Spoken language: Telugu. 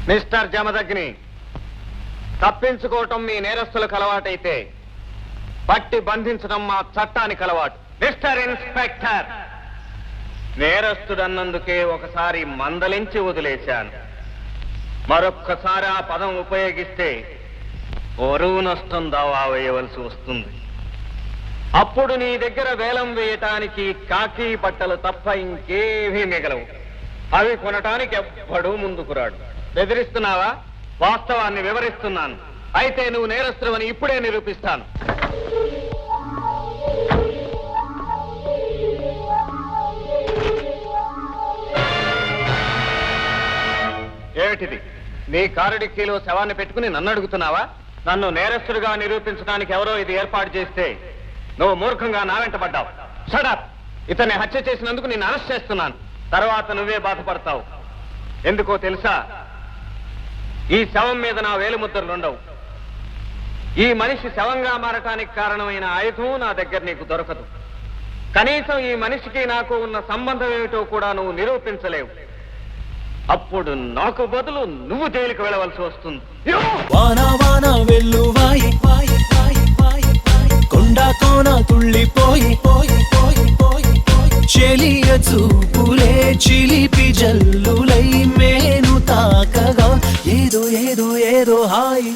మిస్టర్ జమదగ్ని, తప్పించుకోవటం మీ నేరస్తులకు అలవాటైతే పట్టి బంధించడం మా చట్టానికి అలవాటు. మిస్టర్ ఇన్స్పెక్టర్, నేరస్తుడన్నందుకే ఒకసారి మందలించి వదిలేశాను. మరొక్కసారి ఆ పదం ఉపయోగిస్తే ఒరువు నష్టం దావా వేయవలసి వస్తుంది. అప్పుడు నీ దగ్గర వేలం వేయటానికి కాకి బట్టలు తప్ప ఇంకేమీ మిగలవు. అవి కొనటానికి ఎవ్వడూ ముందుకు రాడు. బెదిరిస్తున్నావా? వాస్తవాన్ని వివరిస్తున్నాను. అయితే నువ్వు నేరస్తువని ఇప్పుడే నిరూపిస్తాను. ఏమిటిది? నీ కారు డిక్కీలో శవాన్ని పెట్టుకుని నన్ను అడుగుతున్నావా? నన్ను నేరస్తుడిగా నిరూపించడానికి ఎవరో ఇది ఏర్పాటు చేస్తే నువ్వు మూర్ఖంగా నా వెంట పడ్డావు. Shut up! ఇతన్ని హత్య చేసినందుకు నేను అరెస్ట్ చేస్తున్నాను. తర్వాత నువ్వే బాధపడతావు. ఎందుకో తెలుసా? ఈ శవం మీద నా వేలిముద్రలుండవు. ఈ మనిషి శవంగా మారటానికి కారణమైన ఆయుధం నా దగ్గర నీకు దొరకదు. కనీసం ఈ మనిషికి నాకు ఉన్న సంబంధం ఏమిటో కూడా నువ్వు నిరూపించలేవు. అప్పుడు నాకు బదులు నువ్వు జైలుకు వెళ్ళవలసి వస్తుంది. వానా వానా వెల్లువాయి కొండా కోన తుళ్ళిపోయి చెలియ చూపులే చిలిపి జల్లులై మేను తాకగా ఏదో ఏదో ఏదో హాయి.